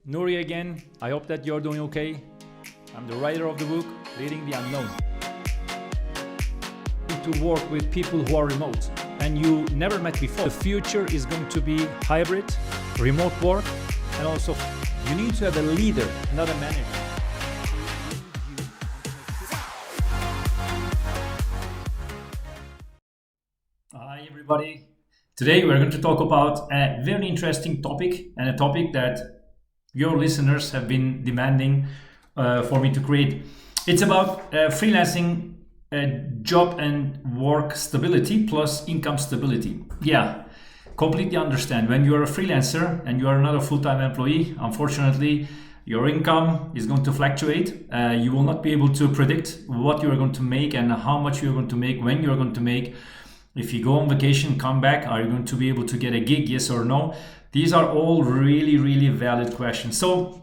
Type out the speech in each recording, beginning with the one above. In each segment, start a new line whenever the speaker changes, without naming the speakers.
Nuri again. I hope that you're doing okay. I'm the writer of the book, Leading the Unknown. To work with people who are remote and you never met before. The future is going to be hybrid, remote work, and also you need to have a leader, not a manager. Hi everybody. Today we're going to talk about a very interesting topic, and a topic that your listeners have been demanding for me to create. It's about freelancing, job and work stability plus income stability. Yeah, completely understand. When you are a freelancer and you are not a full-time employee, unfortunately, your income is going to fluctuate. You will not be able to predict what you are going to make and how much you're going to make, when you're going to make. If you go on vacation, come back, are you going to be able to get a gig, yes or no? These are all really, really valid questions. So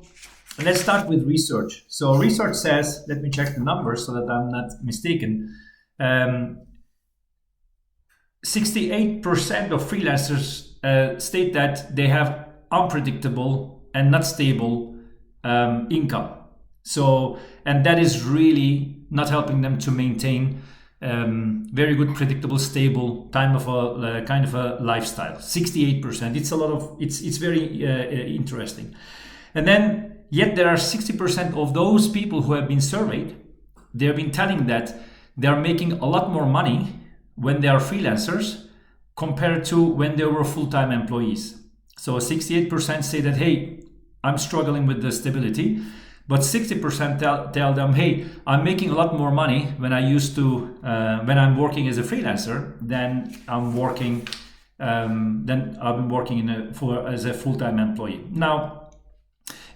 let's start with research. So research says, let me check the numbers so that I'm not mistaken. 68% of freelancers state that they have unpredictable and not stable income. So, and that is really not helping them to maintain very good, predictable, stable kind of a lifestyle. 68%. It's a lot of. It's very interesting. And then, yet there are 60% of those people who have been surveyed. They have been telling that they are making a lot more money when they are freelancers compared to when they were full-time employees. So 68% say that, hey, I'm struggling with the stability. But 60% tell them, hey, I'm making a lot more money when I used to, when I'm working as a freelancer than I'm working, than I've been working as a full-time employee. Now,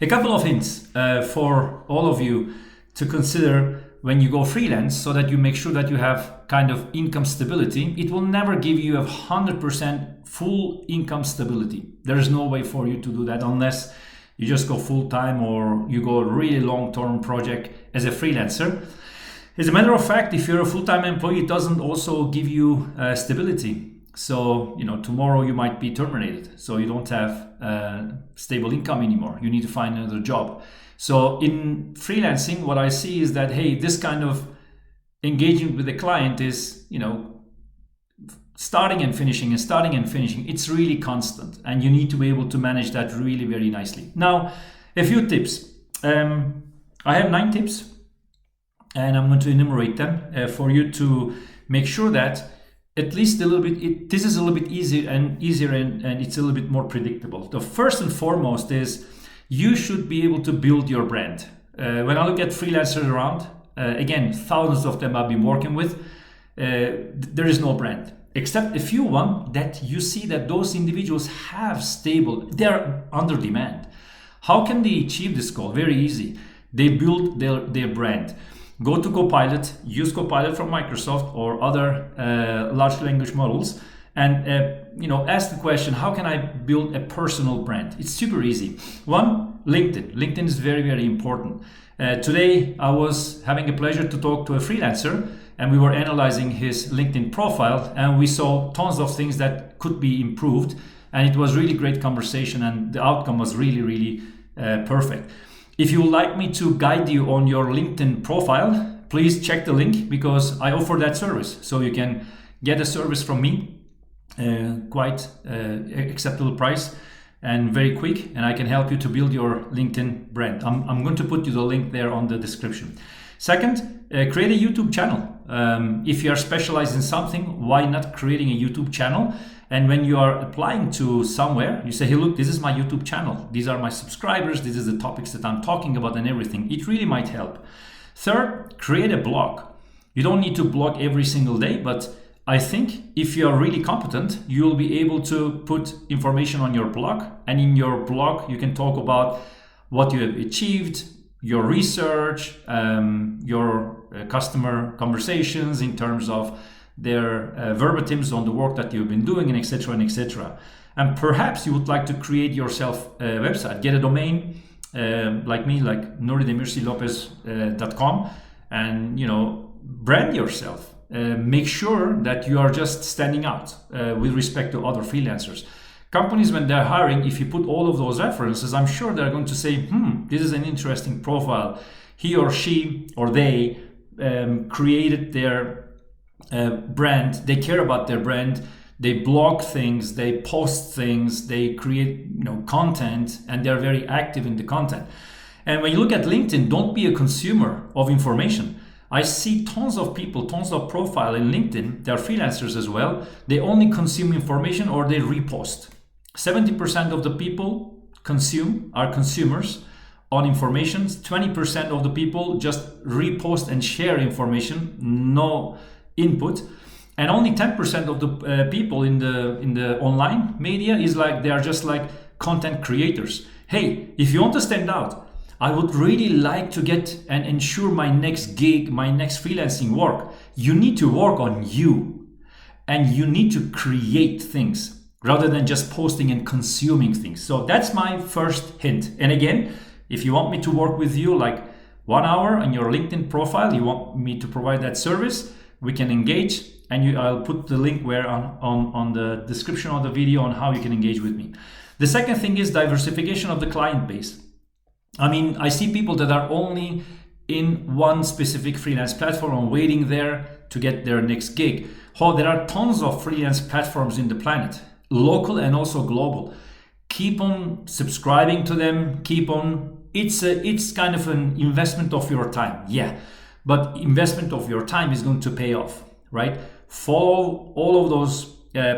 a couple of hints for all of you to consider when you go freelance, so that you make sure that you have kind of income stability. It will never give you 100% full income stability. There is no way for you to do that unless you just go full-time or you go a really long-term project as a freelancer. As a matter of fact, if you're a full-time employee, it doesn't also give you stability. So, tomorrow you might be terminated. So you don't have stable income anymore. You need to find another job. So in freelancing, what I see is that, hey, this kind of engagement with the client is, starting and finishing and starting and finishing. It's really constant, and you need to be able to manage that really very nicely. Now, a few tips. I have 9 tips, and I'm going to enumerate them for you to make sure that at least a little bit, this is a little bit easier and it's a little bit more predictable. The first and foremost is you should be able to build your brand. When I look at freelancers around, again, thousands of them I've been working with, there is no brand. Except a few one that you see that those individuals have stable, they're under demand. How can they achieve this goal? Very easy. They build their brand. Go to Copilot, use Copilot from Microsoft or other large language models, and ask the question, how can I build a personal brand? It's super easy. One, LinkedIn. LinkedIn is very, very important. Today, I was having a pleasure to talk to a freelancer, and we were analyzing his LinkedIn profile, and we saw tons of things that could be improved. And it was really great conversation, and the outcome was really, really perfect. If you would like me to guide you on your LinkedIn profile, please check the link, because I offer that service. So you can get a service from me, quite acceptable price and very quick, and I can help you to build your LinkedIn brand. I'm going to put you the link there on the description. Second, create a YouTube channel. If you are specialized in something, why not creating a YouTube channel? And when you are applying to somewhere, you say, hey, look, this is my YouTube channel. These are my subscribers. This is the topics that I'm talking about and everything. It really might help. Third, create a blog. You don't need to blog every single day, but I think if you are really competent, you'll be able to put information on your blog. And in your blog, you can talk about what you have achieved, your research, your customer conversations in terms of their verbatims on the work that you've been doing, and etc. and etc. And perhaps you would like to create yourself a website, get a domain like me, like nuridemirsilopez.com, and brand yourself. Make sure that you are just standing out with respect to other freelancers. Companies, when they're hiring, if you put all of those references, I'm sure they're going to say, this is an interesting profile. He or she or they created their brand. They care about their brand. They blog things, they post things, they create content, and they're very active in the content. And when you look at LinkedIn, don't be a consumer of information. I see tons of people, tons of profile in LinkedIn. They're freelancers as well. They only consume information or they repost. 70% of the people are consumers on information. 20% of the people just repost and share information, no input. And only 10% of the people in the online media is like, they are just like content creators. Hey, if you want to stand out, I would really like to get and ensure my next gig, my next freelancing work. You need to work on you, and you need to create things rather than just posting and consuming things. So that's my first hint. And again, if you want me to work with you like 1 hour on your LinkedIn profile, you want me to provide that service, we can engage. And I'll put the link on the description of the video on how you can engage with me. The second thing is diversification of the client base. I mean, I see people that are only in one specific freelance platform and waiting there to get their next gig. There are tons of freelance platforms in the planet, local and also global. Keep on subscribing to them. It's kind of an investment of your time, yeah, but investment of your time is going to pay off, right? Follow all of those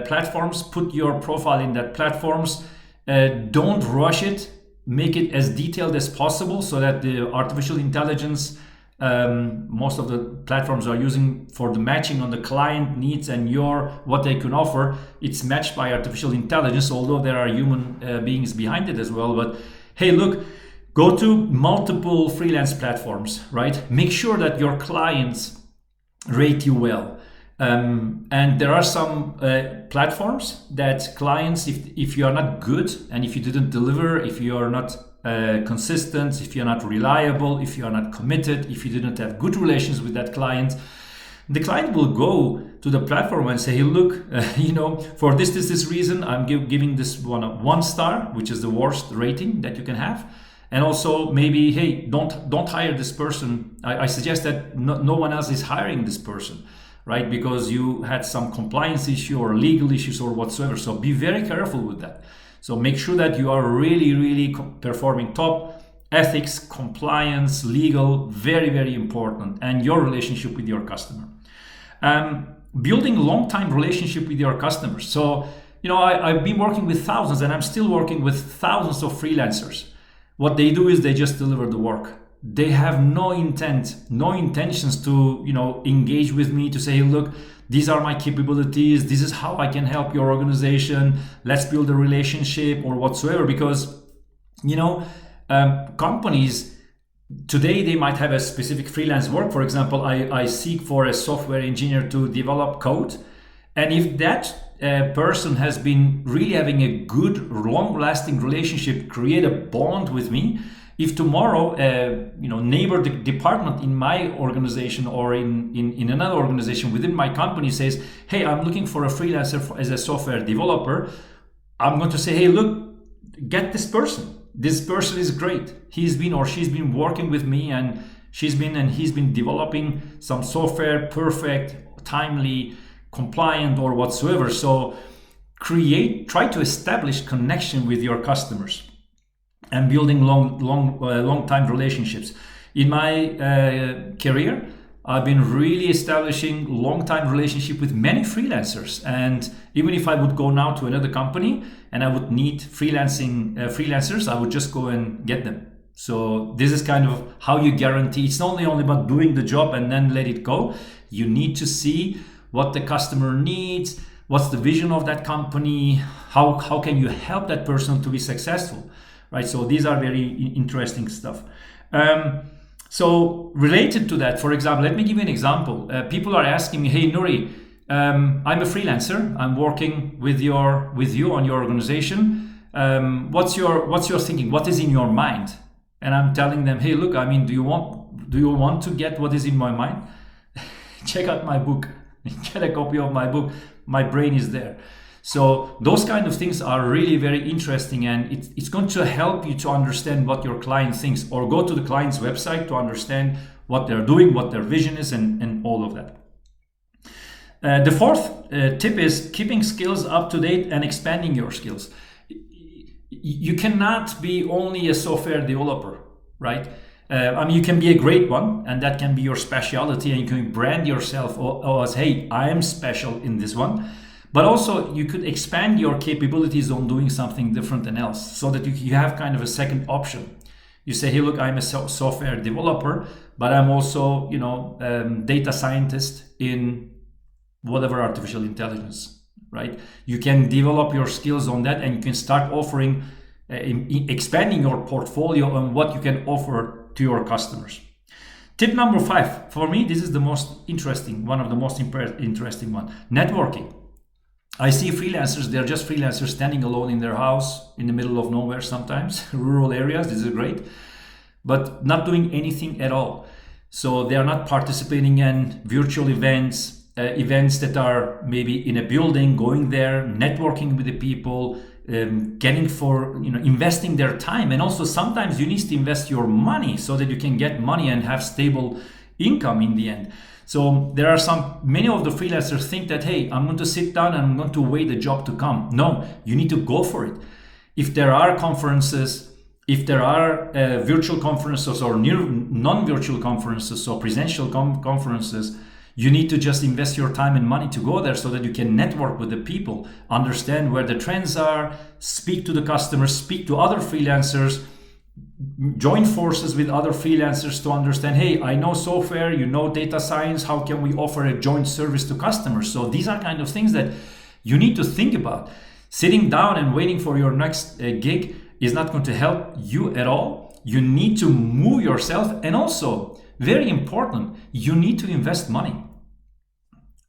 platforms, put your profile in that platforms. Don't rush it. Make it as detailed as possible so that the artificial intelligence, most of the platforms are using for the matching on the client needs and what they can offer, it's matched by artificial intelligence, although there are human beings behind it as well. But hey, look, go to multiple freelance platforms, right? Make sure that your clients rate you well. And there are some platforms that clients, if you are not good and if you didn't deliver, if you are not consistent, if you're not reliable, if you are not committed, if you didn't have good relations with that client, the client will go to the platform and say, hey, look, for this reason, I'm giving this one a 1 star, which is the worst rating that you can have. And also maybe, hey, don't hire this person. I suggest that no one else is hiring this person, right? Because you had some compliance issue or legal issues or whatsoever. So be very careful with that. So make sure that you are really, really performing top. Ethics, compliance, legal, very, very important. And your relationship with your customer. Building a long-time relationship with your customers. So, I've been working with thousands and I'm still working with thousands of freelancers. What they do is they just deliver the work. They have no intentions to, engage with me to say, look, these are my capabilities. This is how I can help your organization. Let's build a relationship or whatsoever. Because, companies today, they might have a specific freelance work. For example, I seek for a software engineer to develop code. And if that person has been really having a good, long-lasting relationship, create a bond with me, if tomorrow, neighbor department in my organization or in another organization within my company says, hey, I'm looking for a freelancer as a software developer, I'm going to say, hey, look, get this person. This person is great. He's been or she's been working with me and he's been developing some software, perfect, timely, compliant or whatsoever. So try to establish connection with your customers and building long time relationships. In my career, I've been really establishing long time relationship with many freelancers. And even if I would go now to another company and I would need freelancers, I would just go and get them. So this is kind of how you guarantee. It's not only about doing the job and then let it go. You need to see what the customer needs, what's the vision of that company, how can you help that person to be successful. Right, so these are very interesting stuff. So related to that, for example, let me give you an example. People are asking me, "Hey, Nuri, I'm a freelancer. I'm working with you on your organization. What's your thinking? What is in your mind?" And I'm telling them, "Hey, look, I mean, do you want to get what is in my mind? Check out my book. Get a copy of my book. My brain is there." So those kind of things are really very interesting, and it's going to help you to understand what your client thinks, or go to the client's website to understand what they're doing, what their vision is, and all of that. The fourth tip is keeping skills up to date and expanding your skills. You cannot be only a software developer, right? I mean, you can be a great one, and that can be your specialty, and you can brand yourself as, hey, I am special in this one. But also, you could expand your capabilities on doing something different than else, so that you have kind of a second option. You say, hey, look, I'm a software developer, but I'm also, data scientist in whatever artificial intelligence, right? You can develop your skills on that, and you can start offering, expanding your portfolio on what you can offer to your customers. Tip number 5, for me, this is the most interesting, one of the most interesting one, networking. I see freelancers, they're just freelancers standing alone in their house in the middle of nowhere sometimes, rural areas, this is great, but not doing anything at all. So they are not participating in virtual events, events that are maybe in a building, going there, networking with the people, investing their time. And also sometimes you need to invest your money so that you can get money and have stable income in the end. So there are many of the freelancers think that, hey, I'm going to sit down and I'm going to wait the job to come. No, you need to go for it. If there are conferences, if there are virtual conferences or non-virtual conferences or presential conferences, you need to just invest your time and money to go there so that you can network with the people, understand where the trends are, speak to the customers, speak to other freelancers, join forces with other freelancers to understand, hey, I know software, you know data science, how can we offer a joint service to customers? So these are kind of things that you need to think about. Sitting down and waiting for your next gig is not going to help you at all. You need to move yourself, and also, very important, you need to invest money.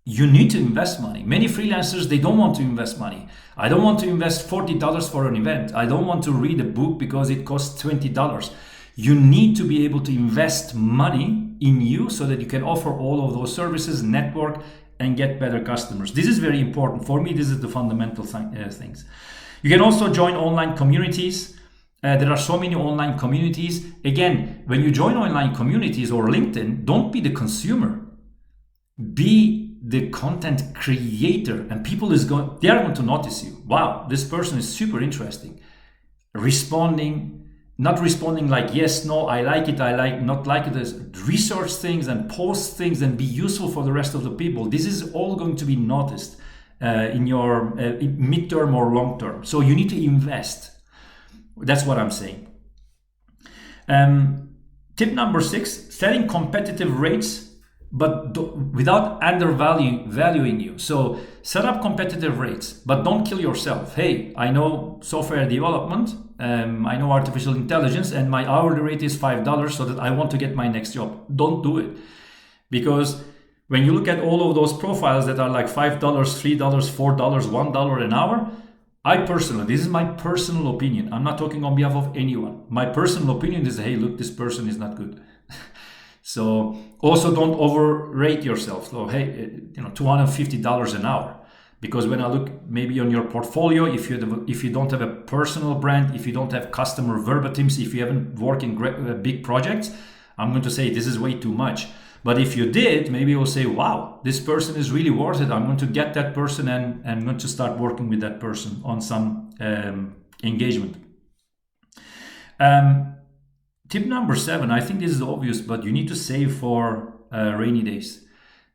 You need to invest money. Many freelancers, they don't want to invest money. I don't want to invest $40 for an event. I don't want to read a book because it costs $20. You need to be able to invest money in you so that you can offer all of those services, network, and get better customers. This is very important. For me, this is the fundamental things. You can also join online communities. There are so many online communities. Again, when you join online communities or LinkedIn, don't be the consumer. Be the content creator, and they are going to notice you. Wow, this person is super interesting. Not responding like yes, no, I like it, not like it. Research things and post things and be useful for the rest of the people. This is all going to be noticed in your midterm or long term. So you need to invest. That's what I'm saying. Tip number 6, setting competitive rates, but without undervaluing you. So set up competitive rates, but don't kill yourself. Hey, I know software development, I know artificial intelligence, and my hourly rate is $5, so that I want to get my next job. Don't do it. Because when you look at all of those profiles that are like $5, $3, $4, $1 an hour, this is my personal opinion. I'm not talking on behalf of anyone. My personal opinion is, hey, look, this person is not good. So also don't overrate yourself. So hey, $250 an hour, because when I look maybe on your portfolio, if you don't have a personal brand, if you don't have customer verbatims, if you haven't worked in big projects, I'm going to say this is way too much. But if you did, maybe you'll say, wow, this person is really worth it. I'm going to get that person and I'm going to start working with that person on some engagement. Tip number 7, I think this is obvious, but you need to save for rainy days.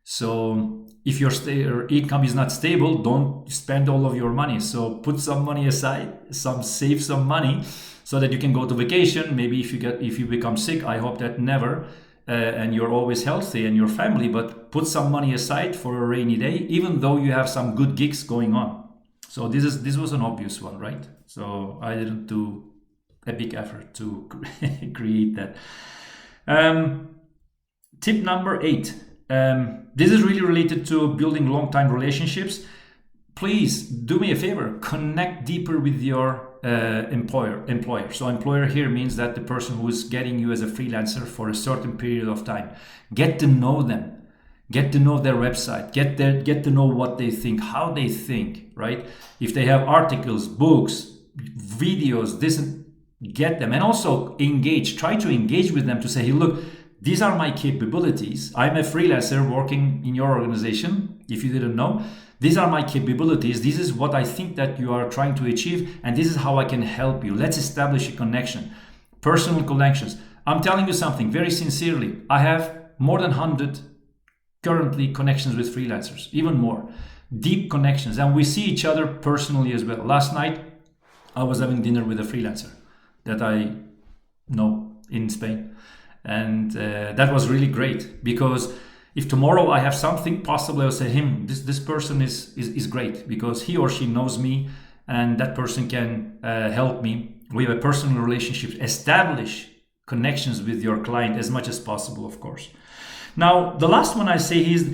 So if your income is not stable, don't spend all of your money. So put some money aside, save some money so that you can go to vacation. Maybe if you become sick, I hope that never, and you're always healthy and your family, but put some money aside for a rainy day, even though you have some good gigs going on. So this was an obvious one, right? So I didn't do a big effort to create that. Tip number 8. This is really related to building long-time relationships. Please do me a favor, connect deeper with your employer. So employer here means that the person who is getting you as a freelancer for a certain period of time. Get to know them. Get to know their website, get to know what they think, how they think, right? If they have articles, books, videos, this, get them. And also engage, try to engage with them to say, hey, look, these are my capabilities. I'm a freelancer working in your organization, if you didn't know. These are my capabilities. This is what I think that you are trying to achieve, and this is how I can help you. Let's establish a connection, personal connections. I'm telling you something very sincerely. I have more than 100 currently connections with freelancers, even more. Deep connections, and we see each other personally as well. Last night, I was having dinner with a freelancer that I know in Spain. And that was really great, because if tomorrow I have something, possibly I'll say, this person is great because he or she knows me, and that person can help me. We have a personal relationship. Establish connections with your client as much as possible, of course. Now, the last one I say is,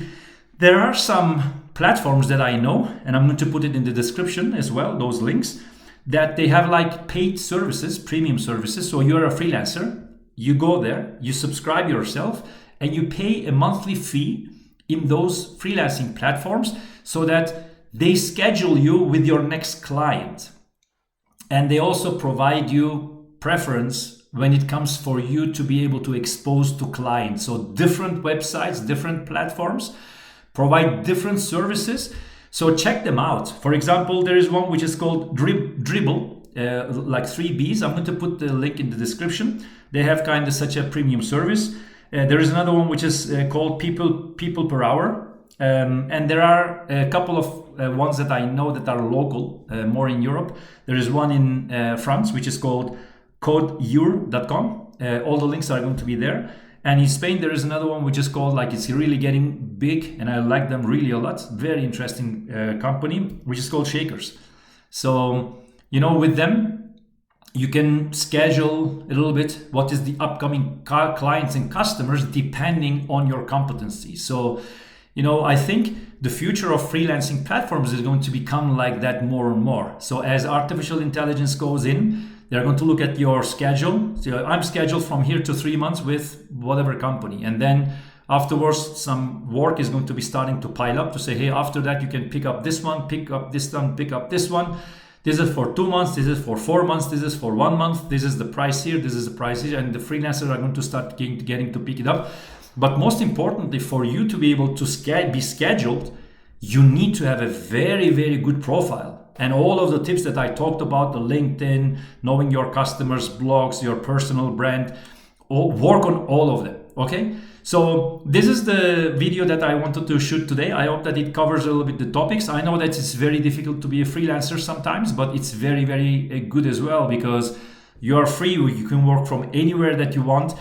there are some platforms that I know, and I'm going to put it in the description as well, those links, that they have like paid services, premium services. So you're a freelancer, you go there, you subscribe yourself, and you pay a monthly fee in those freelancing platforms so that they schedule you with your next client. And they also provide you preference when it comes for you to be able to expose to clients. So different websites, different platforms provide different services. So check them out. For example, there is one which is called Dribble, like 3 Bs. I'm going to put the link in the description. They have kind of such a premium service. There is another one which is called People Per Hour. And there are a couple of ones that I know that are local, more in Europe. There is one in France, which is called codeur.com. All the links are going to be there. And in Spain, there is another one which is called, like, it's really getting big, and I like them really a lot. Very interesting company, which is called Shakers. So, with them, you can schedule a little bit what is the upcoming clients and customers depending on your competency. So, I think the future of freelancing platforms is going to become like that more and more. So as artificial intelligence goes in, they're going to look at your schedule. So I'm scheduled from here to 3 months with whatever company. And then afterwards, some work is going to be starting to pile up to say, hey, after that, you can pick up this one, pick up this one, pick up this one. This is for 2 months, this is for 4 months, this is for 1 month, this is the price here, this is the price here. And the freelancers are going to start getting to pick it up. But most importantly, for you to be able to be scheduled, you need to have a very, very good profile. And all of the tips that I talked about, the LinkedIn, knowing your customers, blogs, your personal brand, work on all of them, okay? So this is the video that I wanted to shoot today. I hope that it covers a little bit the topics. I know that it's very difficult to be a freelancer sometimes, but it's very, very good as well, because you are free. You can work from anywhere that you want.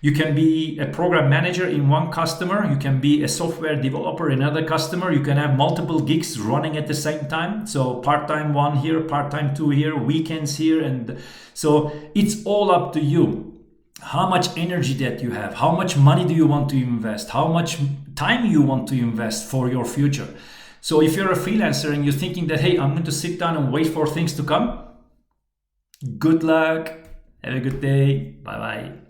You can be a program manager in one customer. You can be a software developer in another customer. You can have multiple gigs running at the same time. So part-time 1 here, part-time 2 here, weekends here. And so it's all up to you. How much energy that you have, how much money do you want to invest, how much time you want to invest for your future. So if you're a freelancer and you're thinking that, hey, I'm going to sit down and wait for things to come, good luck. Have a good day. Bye-bye.